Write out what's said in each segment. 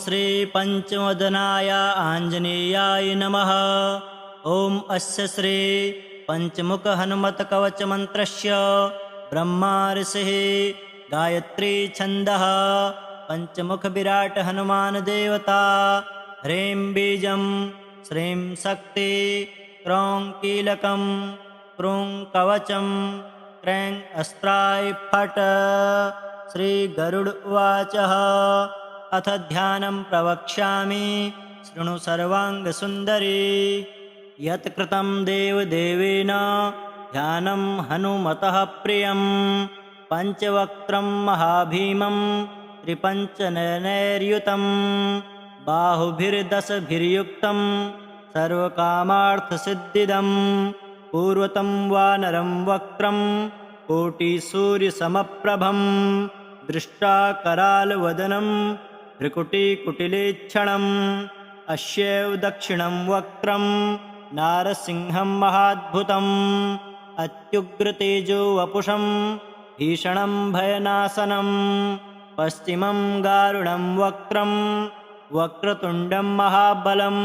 श्री पंचवदनाय आंजनेयाय नमः। ॐ अस्य श्री पंचमुख हनुमत कवच मंत्रस्य ब्रह्मा ऋषिः गायत्री छन्दः पंचमुख विराट हनुमान देवता। ह्रीं बीजं श्रीं शक्ति क्रौं कीलकं क्रूं कवचं क्रैं अस्त्राय फट्। श्री गरुड उवाच अथ ध्यानं प्रवक्ष्यामि शृणु सर्वाङ्गसुन्दरी। यत् कृतं देवदेवेन ध्यानं हनुमतः प्रियं पञ्चवक्त्रं महाभीमं त्रिपञ्चनयनैर्युतं बाहुभिर्दशभिर्युक्तं सर्वकामार्थसिद्धिदं पूर्वतं वानरं वक्त्रं कोटिसूर्यसमप्रभं दृष्टाकरालवदनं भ्रुकुटिकुटिलेक्षणम् अस्यैव दक्षिणं वक्त्रं नारसिंहं महाद्भुतम् अत्युग्रतेजो वपुषं भीषणं भयनाशनं पश्चिमं गारुडं वक्त्रं वक्रतुण्डं महाबलं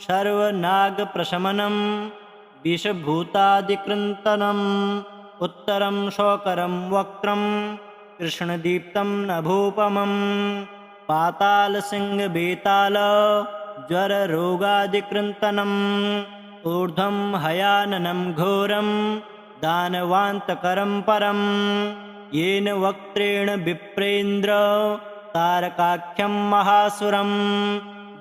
सर्वनागप्रशमनं विषभूतादिकृन्तनम् उत्तरं शोकरं वक्त्रं कृष्णदीप्तं नभोपमं पातालसिंहवेताल ज्वररोगादिकृन्तनम् ऊर्ध्वं हयाननं घोरं दानवान्तकरं परं येन वक्त्रेण विप्रेन्द्र तारकाख्यं महासुरं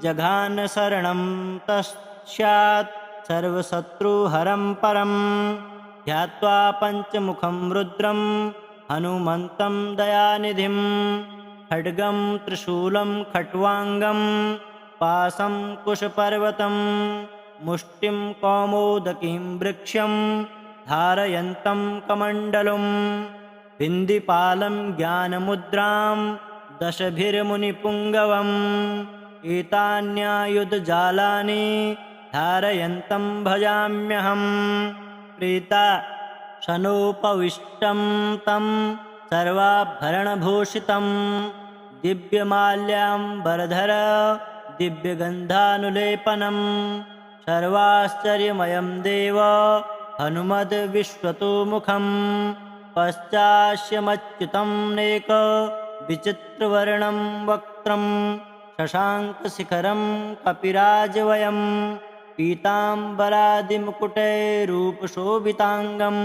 जघान शरणं तस्यात् सर्वशत्रुहरं परं ध्यात्वा पञ्चमुखं रुद्रं हनुमन्तं दयानिधिं खड्गं त्रिशूलं खट्वाङ्गं पाशं कुशपर्वतं मुष्टिं कौमोदकीं वृक्षं धारयन्तं कमण्डलुं बिन्दिपालं ज्ञानमुद्रां दशभिर्मुनिपुङ्गवम् एतान्यायुधजालानि धारयन्तं भजाम्यहं प्रीता शनोपविष्टं तं सर्वाभरणभूषितं दिव्यमाल्याम्बरधर दिव्यगन्धानुलेपनं सर्वाश्चर्यमयं देव हनुमद्विश्वतोमुखं पश्चास्यमच्युतं नेक विचित्रवर्णं वक्त्रं शशाङ्कशिखरं कपिराजवयं पीताम्बरादिमुकुटैरूपशोभिताङ्गं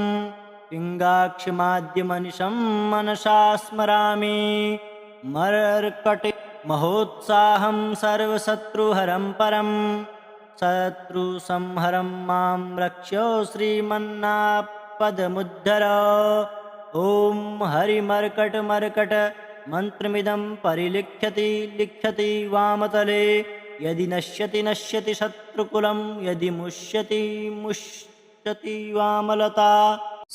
पिङ्गाक्षमाद्यमनिशं मनसा स्मरामि मर्कटिमहोत्साहं सर्वशत्रुहरं परं शत्रुसंहरं मां रक्ष श्रीमन्नापदमुद्धर। ॐ हरिमर्कटमर्कट मन्त्रमिदं लिख्यति वामतले यदि नश्यति नश्यति शत्रुकुलं यदि मुष्यति मुष्यति वामलता।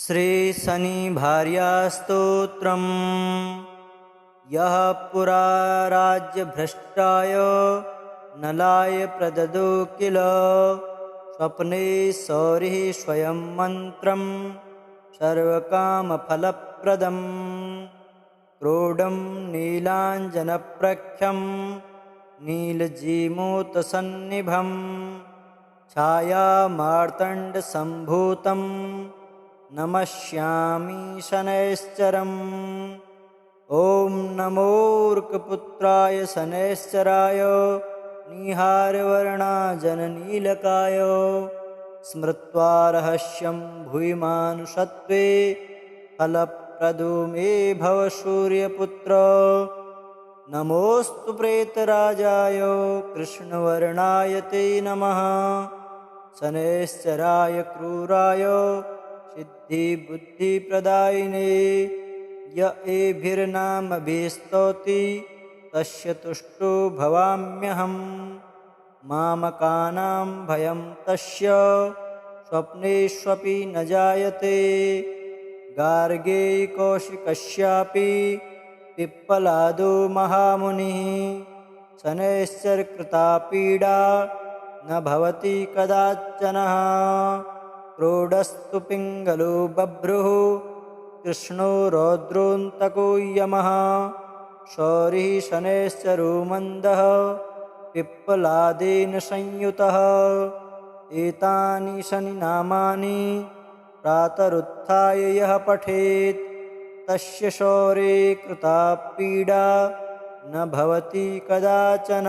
श्रीशनिभार्यास्तोत्रम् यः पुरा राज्यभ्रष्टाय नलाय प्रददो किल स्वप्ने सौरिः स्वयं मन्त्रं सर्वकामफलप्रदम् क्रोडं नीलाञ्जनप्रख्यं नीलजीमूतसन्निभं छायामार्तण्डसम्भूतं नमस्यामि शनैश्चरम्। ॐ नमोऽर्कपुत्राय शनैश्चराय निहारवर्णाजननीलकाय स्मृत्वा रहस्यं भूयिमानुषत्वे फलप्रदो मे भव सूर्यपुत्र। नमोऽस्तु प्रेतराजाय कृष्णवर्णाय ते नमः शनैश्चराय क्रूराय सिद्धिबुद्धिप्रदायिने य एभिर्नामभिस्तौति तस्य तुष्टो भवाम्यहम् मामकानां भयं तस्य स्वप्नेष्वपि न जायते गार्गे कौशिकस्यापि पिप्पलादो महामुनिः शनैश्चरकृता पीडा न भवति कदाचनः क्रोडस्तु पिङ्गलो बभ्रुः कृष्णो रौद्रोऽन्तको यमः शौरिः शनैश्चरोमन्दः पिप्पलादेन संयुतः। एतानि शनिनामानि प्रातरुत्थाय यः पठेत् तस्य शौरे कृता पीडा न भवति कदाचन।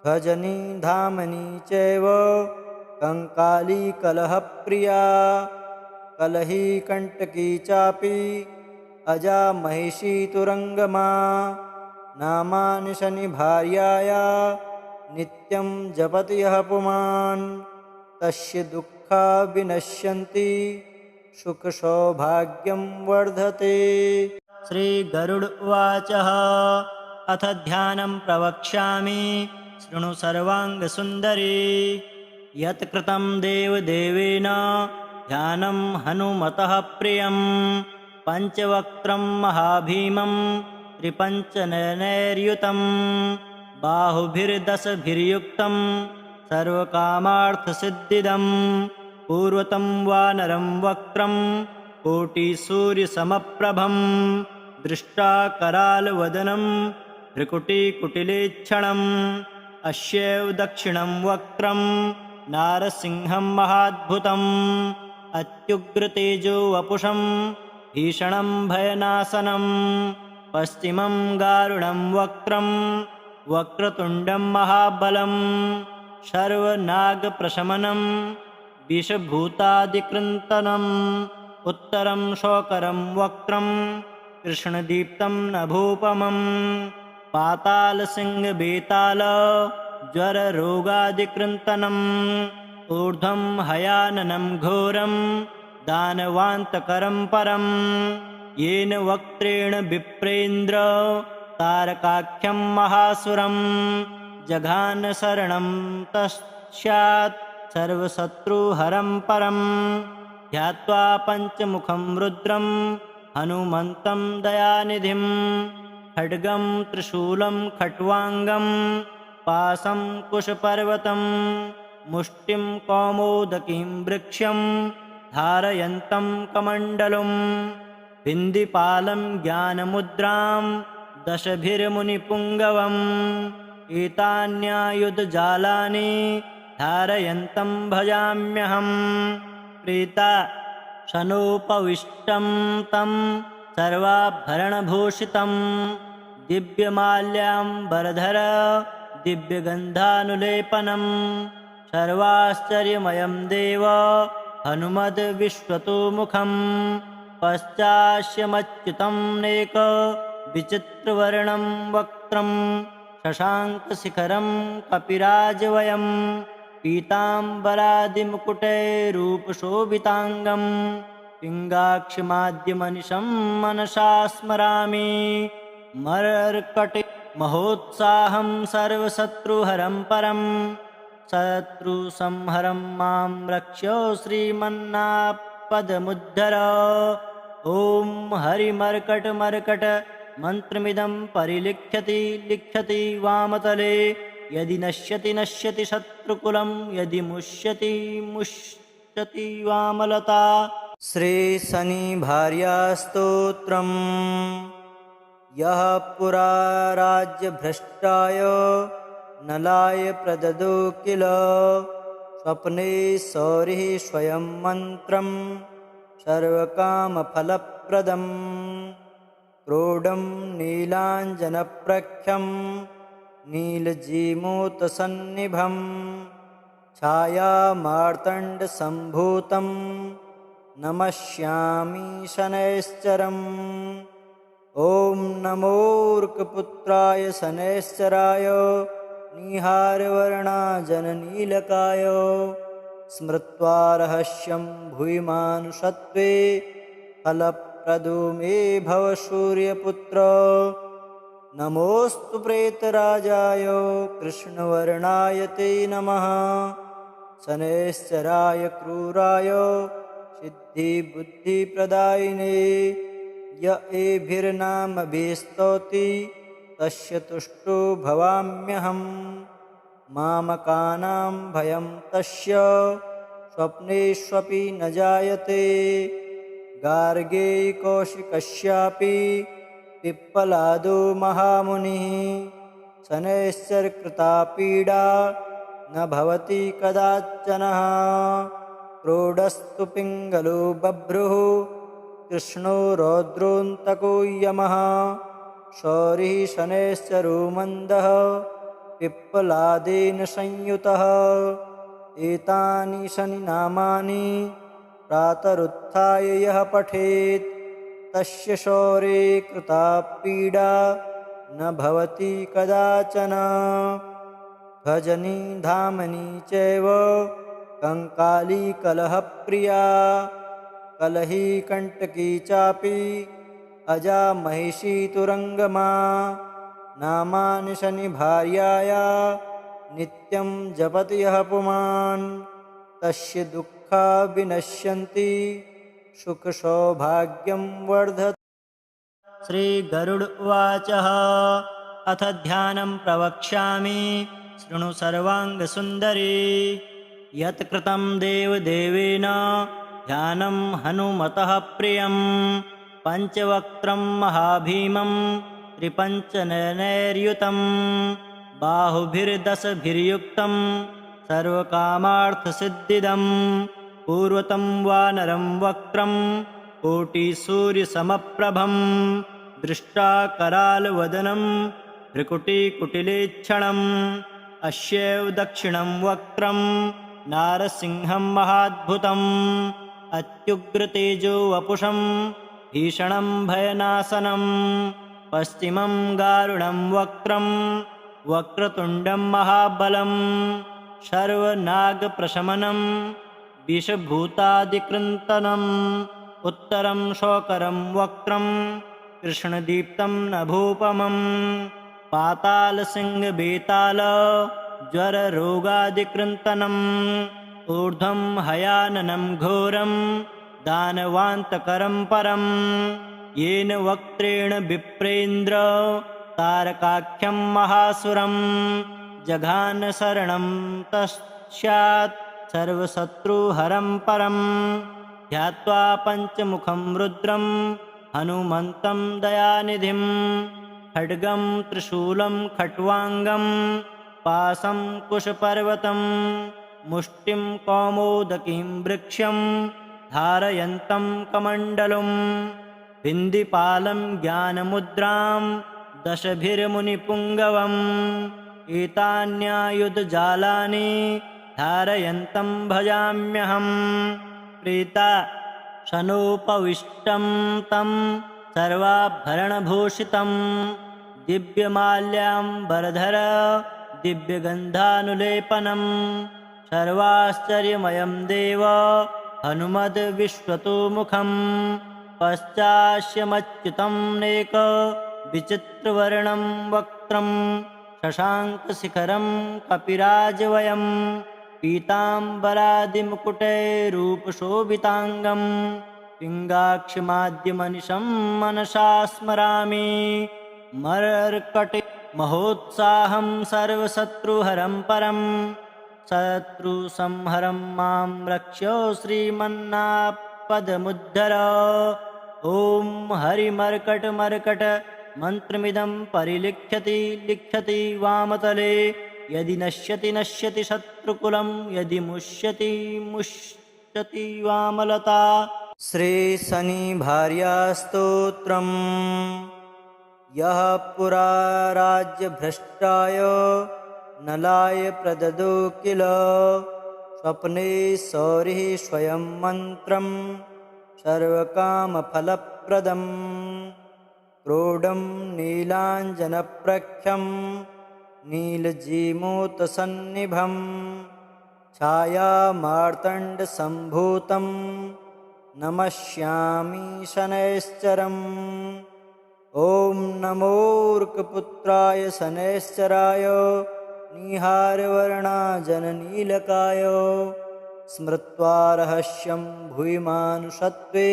ध्वजनी धामनी चैव कंकाली कलहप्रिया कलही कंटकी चापि अजा महिषी तुरंगमा। नामानि शनिभार्याया नित्यं जपति यः पुमान् तस्य दुःखा विनश्यन्ति सुखसौभाग्यं वर्धते। श्रीगरुड उवाच अथ ध्यानं प्रवक्ष्यामि शृणु सर्वाङ्गसुन्दरी। यत् कृतं देवदेवेन ध्यानं हनुमतः प्रियं पञ्चवक्त्रं महाभीमं त्रिपञ्चनयनैर्युतं बाहुभिर्दशभिर्युक्तं सर्वकामार्थसिद्धिदं पूर्वतं वानरं वक्त्रं कोटिसूर्यसमप्रभं दृष्टाकरालवदनं भ्रुकुटिकुटिलेक्षणम् अस्यैव दक्षिणं वक्त्रं नारसिंहं महाद्भुतम् अत्युग्रतेजो वपुषं भीषणं भयनाशनं पश्चिमं गारुडं वक्त्रं वक्रतुण्डं महाबलं सर्वनागप्रशमनं विषभूतादिकृन्तनम् उत्तरं शोकरं वक्त्रं कृष्णदीप्तं नभोपमं पातालसिंहबेताल ज्वररोगादिकृन्तनम् ऊर्ध्वं हयाननं घोरं दानवान्तकरं परं येन वक्त्रेण विप्रेन्द्र तारकाख्यं महासुरं जघान शरणं तस्यात् सर्वशत्रुहरं परं ध्यात्वा पञ्चमुखं रुद्रं हनुमन्तं दयानिधिं खड्गं त्रिशूलं खट्वाङ्गं पाशं कुशपर्वतं मुष्टिं कौमोदकीं वृक्षं धारयन्तं कमण्डलुं बिन्दिपालं ज्ञानमुद्रां दशभिर्मुनिपुङ्गवम् एतान्यायुधजालानि धारयन्तं भजाम्यहं प्रीता शनोपविष्टं तं सर्वाभरणभूषितं दिव्यमाल्याम्बरधर दिव्यगन्धानुलेपनं सर्वाश्चर्यमयं देव हनुमद्विश्वतोमुखं पश्चास्यमच्युतं नेक विचित्रवर्णं वक्त्रं शशाङ्कशिखरं कपिराजवयं पीताम्बरादिमुकुटैरूपशोभिताङ्गं पिङ्गाक्षमाद्यमनिशं मनसा स्मरामि मर्कटे महोत्साहं सर्वशत्रुहरं परं शत्रुसंहरं मां रक्ष्यो श्रीमन्नापदमुद्धर। ॐ हरिमर्कटमर्कट मन्त्रमिदं परिलिख्यति लिख्यति वामतले यदि नश्यति नश्यति शत्रुकुलं यदि मुष्यति मुष्यति वामलता। श्रीशनिभार्यास्तोत्रम्। यः पुरा राज्यभ्रष्टाय नलाय प्रददो किल स्वप्ने सौरिः स्वयं मन्त्रं सर्वकामफलप्रदम् क्रोडं नीलाञ्जनप्रख्यं नीलजीमूतसन्निभं छायामार्तण्डसम्भूतं नमस्यामि शनैश्चरम्। ॐ नमोऽर्कपुत्राय शनैश्चराय निहारवर्णाजननीलकाय स्मृत्वा रहस्यं भूयिमानुषत्वे फलप्रदो मे भव सूर्यपुत्र। नमोऽस्तु प्रेतराजाय कृष्णवर्णाय ते नमः शनैश्चराय क्रूराय सिद्धिबुद्धिप्रदायिने य एभिर्नामभिस्तौति तस्य तुष्टो भवाम्यहम् मामकानां भयं तस्य स्वप्नेष्वपि न जायते गार्गे कौशिकस्यापि पिप्पलादो महामुनिः शनैश्चरकृता पीडा न भवति कदाचनः क्रोडस्तु पिङ्गलो बभ्रुः कृष्णो रौद्रोऽन्तको यमः शौरिः शनैश्चरो मन्दः पिप्पलादेन संयुतः एतानि शनिनामानि प्रातरुत्थाय यः पठेत् तस्य शौरे कृता पीडा न भवति कदाचन भजनी धामनी चैव कंकाली कलहप्रिया कलही कंटकी चापि अजा महिषी तुरंगमा नामानि शनिभार्याया नित्यं जपति यः पुमान् तस्य दुःखा विनश्यन्ति सुखसौभाग्यं वर्धते। श्रीगरुड उवाच अथ ध्यानं प्रवक्ष्यामि शृणु सर्वाङ्गसुन्दरी यत् कृतं देवदेवेन ध्यानं हनुमतः प्रियं पञ्चवक्त्रं महाभीमं त्रिपञ्चनयनैर्युतं बाहुभिर्दशभिर्युक्तं सर्वकामार्थसिद्धिदं पूर्वतं वानरं वक्त्रं कोटिसूर्यसमप्रभं दृष्टाकरालवदनं भ्रुकुटिकुटिलेक्षणम् अस्यैव दक्षिणं वक्त्रं नारसिंहं महाद्भुतम् अत्युग्रतेजो वपुषं भीषणं भयनाशनं पश्चिमं गारुडं वक्त्रं वक्रतुण्डं महाबलं सर्वनागप्रशमनं विषभूतादिकृन्तनम् उत्तरं शोकरं वक्त्रं कृष्णदीप्तं नभोपमं पातालसिंहबेताल ज्वररोगादिकृन्तनम् ऊर्ध्वं हयाननं घोरं दानवान्तकरं परं येन वक्त्रेण विप्रेन्द्र तारकाख्यं महासुरं जघान शरणं तस्यात् सर्वशत्रुहरं परं ध्यात्वा पञ्चमुखं रुद्रं हनुमन्तं दयानिधिं खड्गं त्रिशूलं खट्वाङ्गं पाशं कुशपर्वतं मुष्टिं कौमोदकीं वृक्षं धारयन्तं कमण्डलुं बिन्दिपालं ज्ञानमुद्रां दशभिर्मुनिपुङ्गवम् एतान्यायुधजालानि धारयन्तं भजाम्यहं प्रीता शनोपविष्टं तं सर्वाभरणभूषितं दिव्यमाल्याम्बरधर दिव्यगन्धानुलेपनं सर्वाश्चर्यमयं देव हनुमद्विश्वतोमुखं पश्चास्यमच्युतं नेक विचित्रवर्णं वक्त्रं शशाङ्कशिखरं कपिराजवयं पीताम्बरादिमुकुटैरूपशोभिताङ्गं पिङ्गाक्षमाद्यमनिशं मनसा स्मरामि मर्कटे महोत्साहं सर्वशत्रुहरं परं शत्रुसंहरं मां रक्ष श्रीमन्नापदमुद्धर ॐ हरिमर्कटमर्कट मन्त्रमिदं लिख्यति वामतले यदि नश्यति नश्यति शत्रुकुलं यदि मुष्यति मुष्यति वामलता। श्रीशनिभार्यास्तोत्रम् यः पुरा राज्यभ्रष्टाय नलाय प्रददो किल स्वप्ने सौरिः स्वयं मन्त्रं सर्वकामफलप्रदम् क्रोडं नीलाञ्जनप्रख्यं नीलजीमूतसन्निभं छायामार्तण्डसम्भूतं नमस्यामि शनैश्चरम् ॐ नमोऽर्कपुत्राय शनैश्चराय निहारवर्णाजननीलकाय स्मृत्वा रहस्यं भूयिमानुषत्वे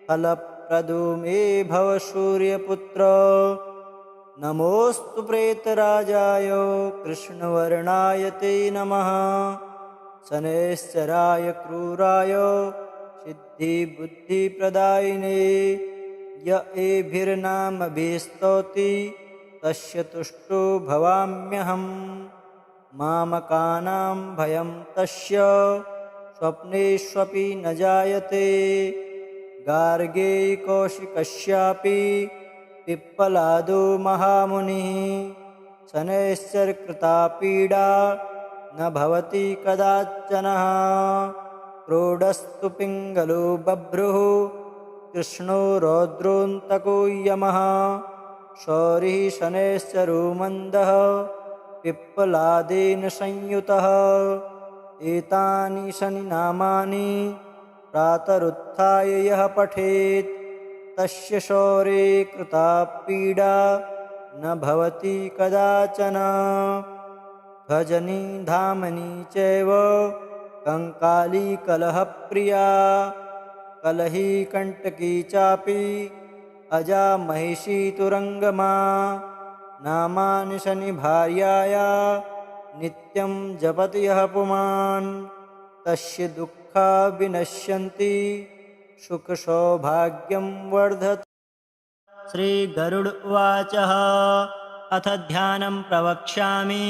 फलप्रदो मे भव सूर्यपुत्र नमोऽस्तु प्रेतराजाय कृष्णवर्णाय ते नमः शनैश्चराय क्रूराय सिद्धिबुद्धिप्रदायिने य एभिर्नामभिस्तौति तस्य तुष्टो भवाम्यहम्। मामकानां भयं तस्य स्वप्नेष्वपि न जायते। गार्गे कौशिकस्यापि पिप्पलादो महामुनिः शनैश्चरकृता पीडा न भवति कदाचनः। क्रोडस्तु पिङ्गलो बभ्रुः कृष्णो रौद्रोऽन्तको यमः। शौरिः शनैश्चरो मन्दः पिप्पलादेन संयुतः। एतानि शनिनामानि प्रातरुत्थाय यः पठेत् तस्य शौरे कृता पीडा न भवति कदाचन। भजनी धामनी चैव कंकाली कलहप्रिया कलही कंटकी चापि अजा महिषी तुरंगमा। नामानि शनिभार्याया नित्यं जपति यः पुमान् तस्य दुःखा विनश्यन्ति सुखसौभाग्यं वर्धते। श्रीगरुड उवाच अथ ध्यानं प्रवक्ष्यामि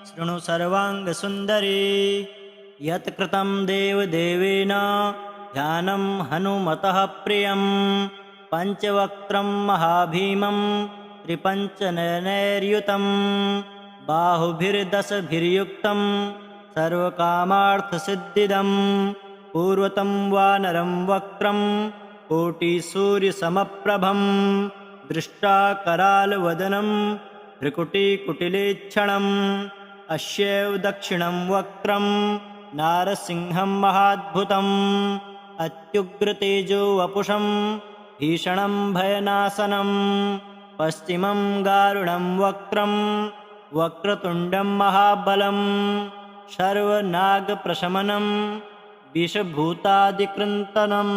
शृणु सर्वाङ्गसुन्दरी। यत् कृतं देवदेवेन ध्यानं हनुमतः प्रियं। पञ्चवक्त्रं महाभीमं त्रिपञ्चनयनैर्युतं बाहुभिर्दशभिर्युक्तं सर्वकामार्थसिद्धिदं। पूर्वतं वानरं वक्त्रं कोटिसूर्यसमप्रभं दृष्टाकरालवदनं भ्रुकुटिकुटिलेक्षणम्। अस्यैव दक्षिणं वक्त्रं नारसिंहं महाद्भुतम् अत्युग्रतेजो वपुषं भीषणं भयनाशनं। पश्चिमं गारुडं वक्त्रं वक्रतुण्डं महाबलं सर्वनागप्रशमनं विषभूतादिकृन्तनम्।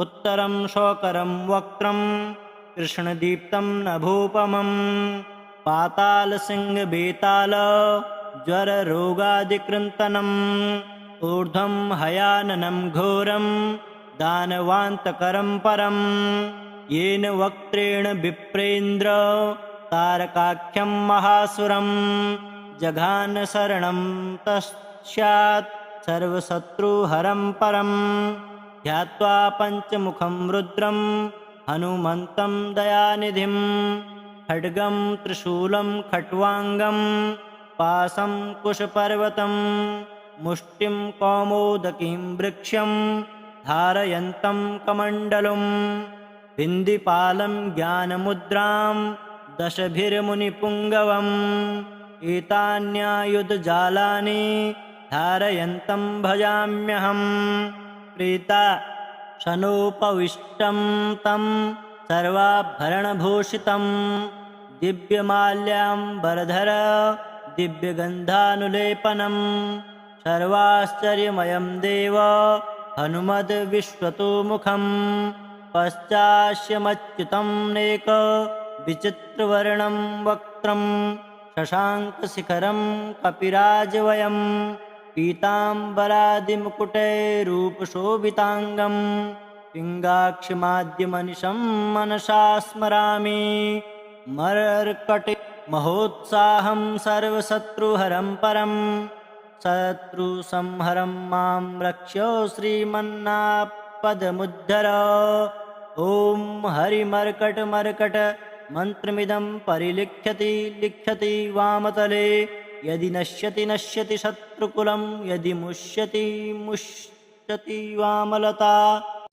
उत्तरं शोकरं वक्त्रं कृष्णदीप्तं नभोपमं पातालसिंहबेताल ज्वररोगादिकृन्तनम्। ऊर्ध्वं हयाननं घोरं दानवान्तकरं परं येन वक्त्रेण विप्रेन्द्र तारकाख्यं महासुरं। जघान शरणं तस्यात् सर्वशत्रुहरं परं ध्यात्वा पञ्चमुखं रुद्रं हनुमन्तं दयानिधिं। खड्गं त्रिशूलं खट्वाङ्गं पाशं कुशपर्वतं मुष्टिं कौमोदकीं वृक्षं धारयन्तं कमण्डलुं। बिन्दिपालं ज्ञानमुद्रां दशभिर्मुनिपुङ्गवम् एतान्यायुधजालानि धारयन्तं भजाम्यहम्। प्रीता शनोपविष्टं तं सर्वाभरणभूषितं दिव्यमाल्याम्बरधर दिव्यगन्धानुलेपनं सर्वाश्चर्यमयं देव हनुमद्विश्वतोमुखं। पश्चास्यमच्युतं नेक विचित्रवर्णं वक्त्रं शशाङ्कशिखरं कपिराजवयं पीताम्बरादिमुकुटैरूपशोभिताङ्गं पिङ्गाक्षमाद्यमनिशं मनसा स्मरामि। मर्कटे महोत्साहं सर्वशत्रुहरं परं शत्रुसंहरं मां रक्ष श्रीमन्नापदमुद्धर। ॐ हरिमर्कटमर्कट मन्त्रमिदं परिलिख्यति लिख्यति वामतले। यदि नश्यति नश्यति शत्रुकुलं यदि मुष्यति मुष्यति वामलता।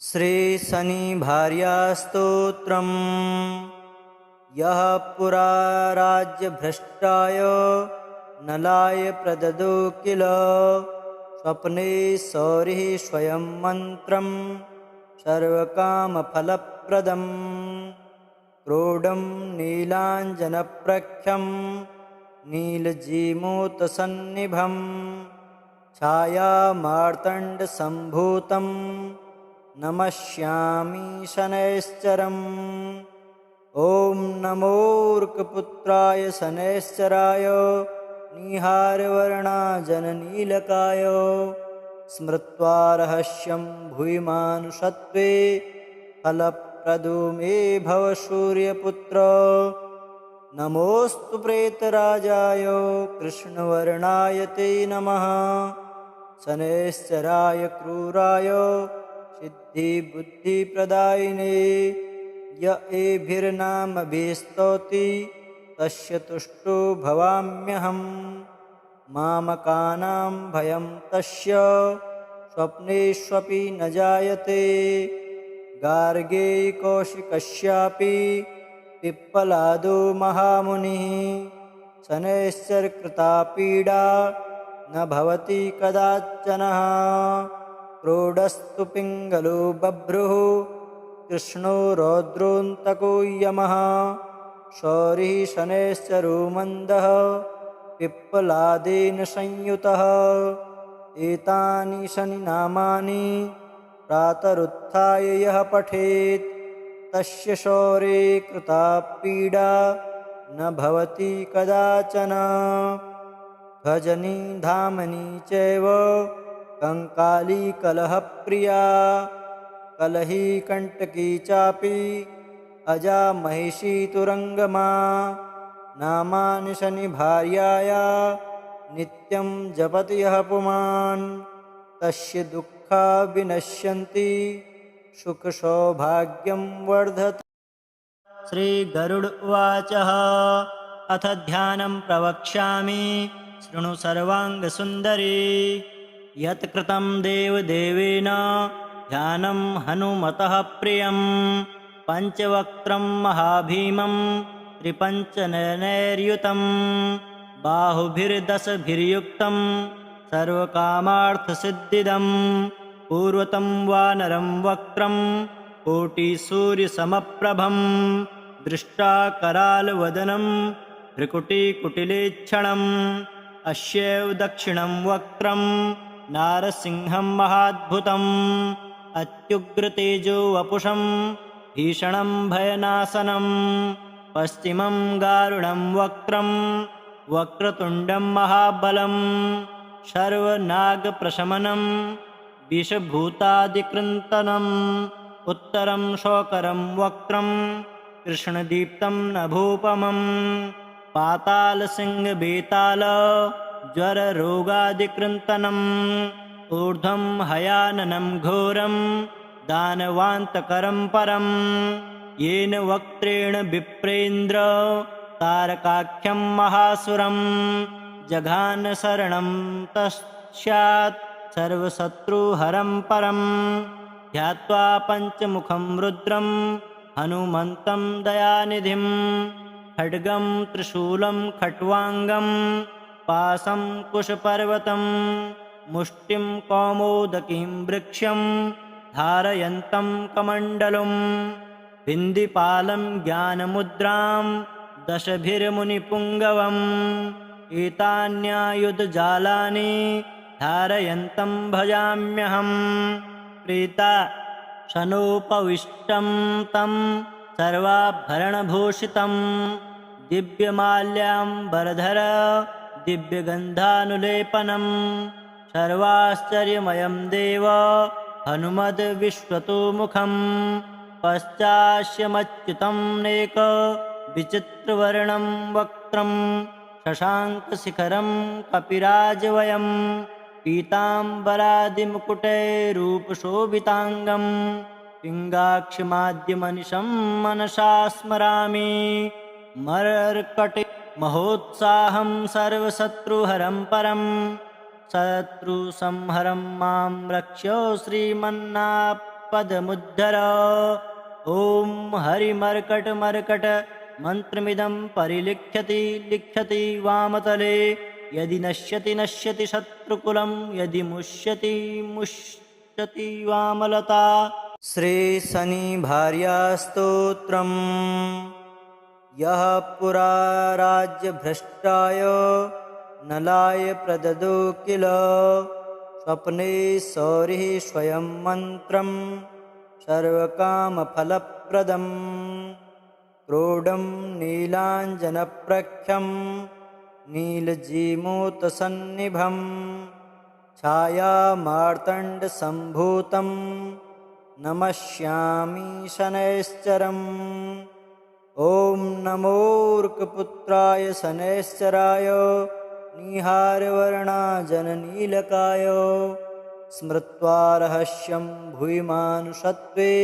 श्रीशनिभार्यास्तोत्रम्। यः पुरा राज्यभ्रष्टाय नलाय प्रददो किल स्वप्ने सौरिः स्वयं मन्त्रं सर्वकामफलप्रदम्। क्रोडं नीलाञ्जनप्रख्यं नीलजीमूतसन्निभं छायामार्तण्डसम्भूतं नमस्यामि शनैश्चरम्। ॐ नमोऽर्कपुत्राय शनैश्चराय निहारवर्णाजननीलकाय स्मृत्वा रहस्यं भूयिमानुषत्वे फलप्रदाय प्रदुमे भव सूर्यपुत्र नमोऽस्तु प्रेतराजाय कृष्णवर्णाय ते नमः शनैश्चराय क्रूराय सिद्धिबुद्धिप्रदायिने य एभिर्नामभिस्तौति तस्य तुष्टो भवाम्यहम् मामकानां भयं तस्य स्वप्नेष्वपि न जायते गार्गे कौशिकस्यापि पिप्पलादो महामुनिः शनैश्चरकृता पीडा न भवति कदाचनः क्रोडस्तु पिङ्गलो बभ्रुः कृष्णो रौद्रोऽन्तको यमः शौरिः शनैश्चरो मन्दः पिप्पलादेन संयुतः एतानि शनिनामानि प्रातरुत्थाय यः पठेत् तस्य शौरे कृता पीडा न भवति कदाचन भजनी धामनी चैव कंकाली कलहप्रिया कलही कंटकी चापि अजा महिषी तुरंगमा नामानि शनिभार्याया नित्यं जपति यः पुमान् तस्य दुःखा विनश्यन्ति सुखसौभाग्यं वर्धते। श्रीगरुड उवाच अथ ध्यानं प्रवक्ष्यामि शृणु सर्वाङ्गसुन्दरी यत् कृतं देवदेवेन ध्यानं हनुमतः प्रियं पञ्चवक्त्रं महाभीमं त्रिपञ्चनयनैर्युतं बाहुभिर्दशभिर्युक्तं सर्वकामार्थसिद्धिदं पूर्वतं वानरं वक्त्रं कोटिसूर्यसमप्रभं दृष्टाकरालवदनं भ्रुकुटिकुटिलेक्षणम् अस्यैव दक्षिणं वक्त्रं नारसिंहं महाद्भुतम् अत्युग्रतेजो वपुषं भीषणं भयनाशनं पश्चिमं गारुडं वक्त्रं वक्रतुण्डं महाबलं सर्वनागप्रशमनं विषभूतादिकृन्तनम् उत्तरं शोकरं वक्त्रं कृष्णदीप्तं नभोपमं पातालसिंहबेताल ज्वररोगादिकृन्तनम् ऊर्ध्वं हयाननं घोरं दानवान्तकरं परं येन वक्त्रेण विप्रेन्द्र तारकाख्यं महासुरं जघान शरणं तस्यात् सर्वशत्रुहरं परं ध्यात्वा पञ्चमुखं रुद्रं हनुमन्तं दयानिधिं खड्गं त्रिशूलं खट्वाङ्गं पाशं कुशपर्वतं मुष्टिं कौमोदकीं वृक्षं धारयन्तं कमण्डलुं बिन्दिपालं ज्ञानमुद्रां दशभिर्मुनिपुङ्गवम् एतान्यायुधजालानि धारयन्तं भजाम्यहं प्रीता शनोपविष्टं तं सर्वाभरणभूषितं दिव्यमाल्याम्बरधर दिव्यगन्धानुलेपनं सर्वाश्चर्यमयं देव हनुमद्विश्वतोमुखं पश्चास्यमच्युतं नेक विचित्रवर्णं वक्त्रं शशाङ्कशिखरं कपिराजवयं पीताम्बरादिमुकुटैरूपशोभिताङ्गं पिङ्गाक्षमाद्यमनिशं मनसा स्मरामि मर्कटे महोत्साहं सर्वशत्रुहरं परं शत्रुसंहरं मां रक्ष्यो श्रीमन्नापदमुद्धर ॐ हरिमर्कटमर्कट मन्त्रमिदं परिलिख्यति लिख्यति वामतले यदि नश्यति नश्यति शत्रुकुलं यदि मुष्यति मुष्यति वामलता। श्रीशनिभार्यास्तोत्रम् यः पुरा राज्यभ्रष्टाय नलाय प्रददो किल स्वप्ने सौरिः स्वयं मन्त्रं सर्वकामफलप्रदम् क्रोडं नीलाञ्जनप्रख्यं नीलजीमूतसन्निभं छायामार्तण्डसम्भूतं नमस्यामि शनैश्चरम्। ॐ नमोऽर्कपुत्राय शनैश्चराय निहारवर्णाजननीलकाय स्मृत्वा रहस्यं भुवि मानुषत्वे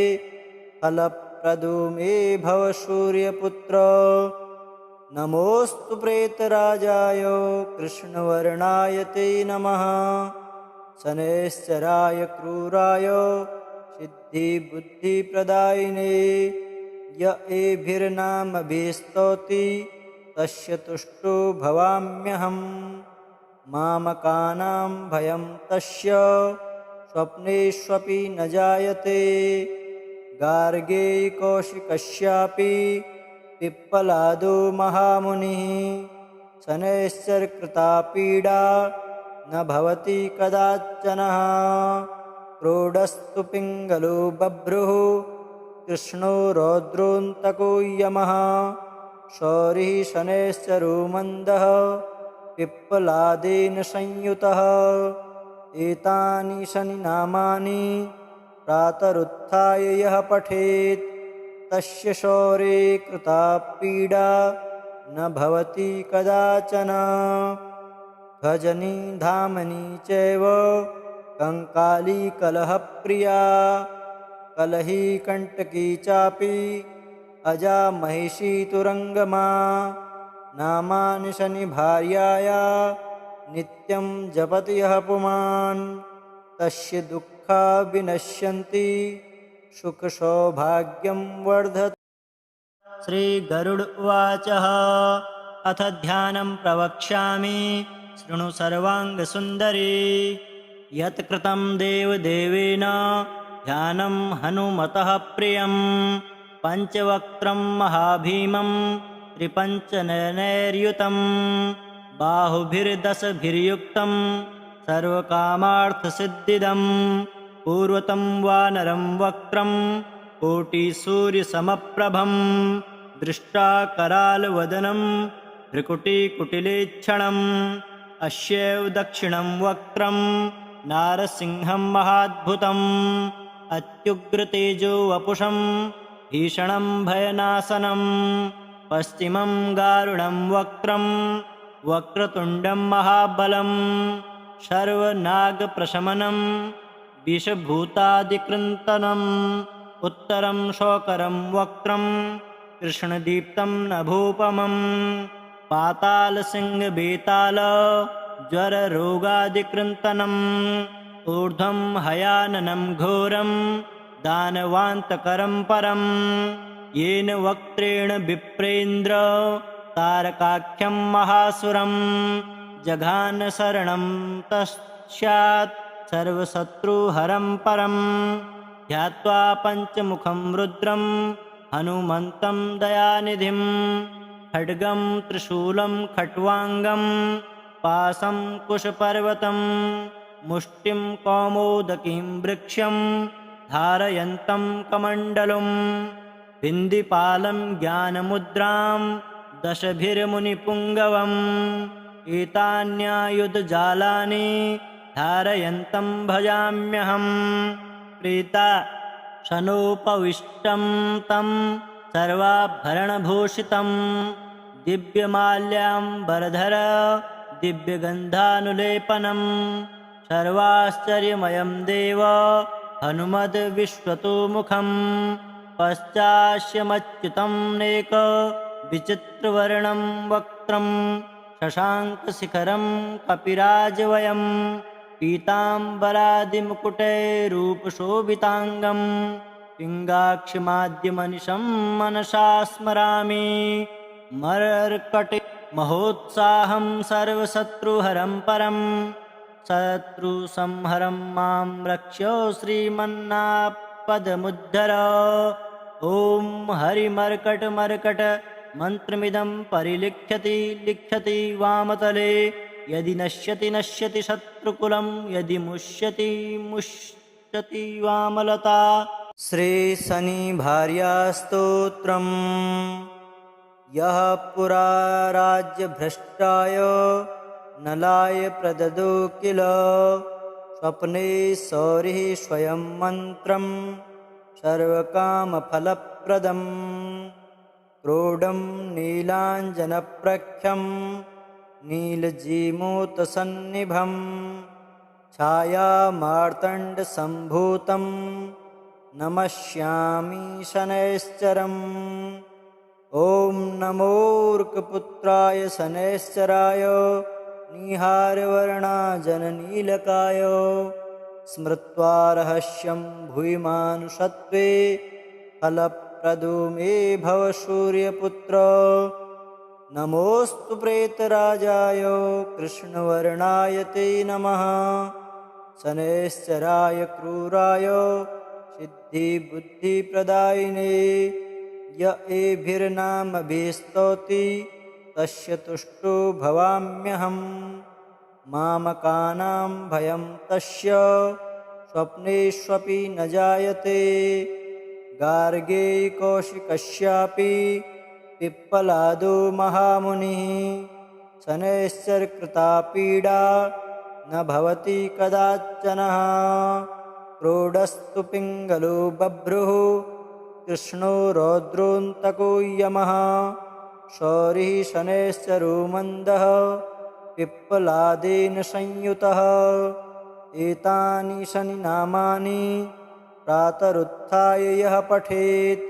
फलप्रदो मे भव सूर्यपुत्र। नमोऽस्तु प्रेतराजाय कृष्णवर्णाय ते नमः। शनैश्चराय क्रूराय सिद्धिबुद्धिप्रदायिने य एभिर्नामभिस्तौति तस्य तुष्टो भवाम्यहम्। मामकानां भयं तस्य स्वप्नेष्वपि न जायते। गार्गे कौशिकस्यापि पिप्पलादो महामुनिः शनैश्चरकृता पीडा न भवति कदाचनः। क्रोडस्तु पिङ्गलो बभ्रुः कृष्णो रौद्रोऽन्तको यमः। शौरिः शनैश्चरो मन्दः पिप्पलादेन संयुतः। एतानि शनिनामानि प्रातरुत्थाय यः पठेत् तस्य शौरे कृता पीडा न भवति कदाचन। भजनी धामनी चैव कंकाली कलहप्रिया कलही कंटकी चापि अजा महिषी तुरंगमा। नामानि शनिभार्याया नित्यं जपति यः पुमान् तस्य दुःखा विनश्यन्ति सुखसौभाग्यं वर्धते। श्रीगरुड उवाच अथ ध्यानं प्रवक्ष्यामि शृणु सर्वाङ्गसुन्दरी। यत् कृतं देवदेवेन ध्यानं हनुमतः प्रियं पञ्चवक्त्रं महाभीमं त्रिपञ्चनयनैर्युतं बाहुभिर्दशभिर्युक्तं सर्वकामार्थसिद्धिदं पूर्वतं वानरं वक्त्रं कोटिसूर्यसमप्रभं दृष्ट्वा करालवदनं भ्रुकुटिकुटिलेक्षणम् अस्यैव दक्षिणं वक्त्रं नारसिंहं महाद्भुतम् अत्युग्रतेजो वपुषं भीषणं भयनाशनं पश्चिमं गारुडं वक्त्रं वक्रतुण्डं महाबलं सर्वनागप्रशमनं विषभूतादिकृन्तनम् उत्तरं शोकरं वक्त्रं कृष्णदीप्तं नभोपमं पातालसिंहबेताल ज्वररोगादिकृन्तनम् ऊर्ध्वं हयाननं घोरं दानवान्तकरं परं येन वक्त्रेण विप्रेन्द्र तारकाख्यं महासुरं जघान शरणं तस्यात् सर्वशत्रुहरं परं ध्यात्वा पञ्चमुखं रुद्रं हनुमन्तं दयानिधिं खड्गं त्रिशूलं खट्वाङ्गं पाशं कुशपर्वतं मुष्टिं कौमोदकीं वृक्षं धारयन्तं कमण्डलुं बिन्दिपालं ज्ञानमुद्रां दशभिर्मुनिपुङ्गवम् एतान्यायुधजालानि धारयन्तं भजाम्यहं प्रीता शनोपविष्टं तं सर्वाभरणभूषितं दिव्यमाल्याम्बरधर दिव्यगन्धानुलेपनं सर्वाश्चर्यमयं देव हनुमद्विश्वतोमुखं पश्चास्यमच्युतं नेक विचित्रवर्णं वक्त्रं शशाङ्कशिखरं कपिराजवयं पीताम्बरादिमुकुटैरूपशोभिताङ्गं पिङ्गाक्षमाद्यमनिशं मनसा स्मरामि मर्कटे महोत्साहं सर्वशत्रुहरं परं शत्रुसंहरं मां रक्ष्यो श्रीमन्नापदमुद्धर ॐ हरिमर्कटमर्कट मन्त्रमिदं परिलिख्यति लिख्यति वामतले यदि नश्यति नश्यति शत्रुकुलं यदि मुष्यति मुष्यति वामलता। श्रीशनिभार्यास्तोत्रम् यः पुरा राज्यभ्रष्टाय नलाय प्रददो किल स्वप्ने सौरिः स्वयं मन्त्रं सर्वकामफलप्रदम् क्रोडं नीलाञ्जनप्रख्यं नीलजीमूतसन्निभं छायामार्तण्डसम्भूतं नमस्यामि शनैश्चरम्। ॐ नमोऽर्कपुत्राय शनैश्चराय निहारवर्णाजननीलकाय स्मृत्वा रहस्यं भूयिमानुषत्वे फलप्रदो मे भव सूर्यपुत्र। नमोऽस्तु प्रेतराजाय कृष्णवर्णाय ते नमः। शनैश्चराय क्रूराय सिद्धिबुद्धिप्रदायिने य एभिर्नामभिस्तौति तस्य तुष्टो भवाम्यहम्। मामकानां भयं तस्य स्वप्नेष्वपि न जायते। गार्गे कौशिकस्यापि पिप्पलादो महामुनिः शनैश्चरकृता पीडा न भवति कदाचनः। क्रोडस्तु पिङ्गलो बभ्रुः कृष्णो रौद्रोऽन्तको यमः। शौरिः शनैश्चरो मन्दः पिप्पलादेन संयुतः। एतानि शनिनामानि प्रातरुत्थाय यः पठेत्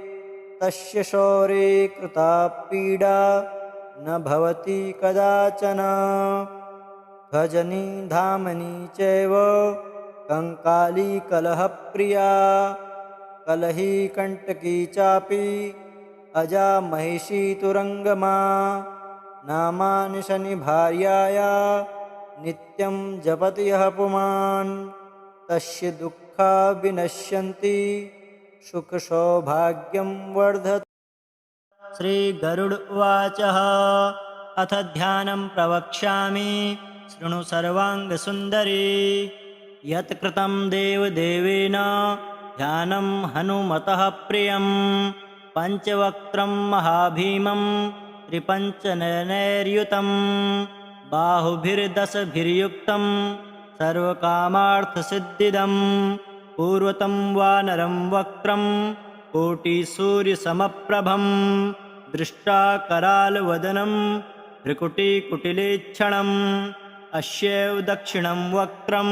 तस्य शौरे कृता पीडा न भवति कदाचन। भजनी धामनी चैव कंकाली कलहप्रिया कलही कंटकी चापि अजा महिषी तुरंगमा। नामानि शनिभार्याया नित्यं जपति यः पुमान् तस्य दुःखा विनश्यन्ति सुखसौभाग्यं वर्धते। श्रीगरुड उवाच अथ ध्यानं प्रवक्ष्यामि शृणु सर्वाङ्गसुन्दरी। यत् कृतं देवदेवेन ध्यानं हनुमतः प्रियं पञ्चवक्त्रं महाभीमं त्रिपञ्चनयनैर्युतं बाहुभिर्दशभिर्युक्तं सर्वकामार्थसिद्धिदं पूर्वतं वानरं वक्त्रं कोटिसूर्यसमप्रभं दृष्टाकरालवदनं भ्रुकुटिकुटिलेक्षणम् अस्यैव दक्षिणं वक्त्रं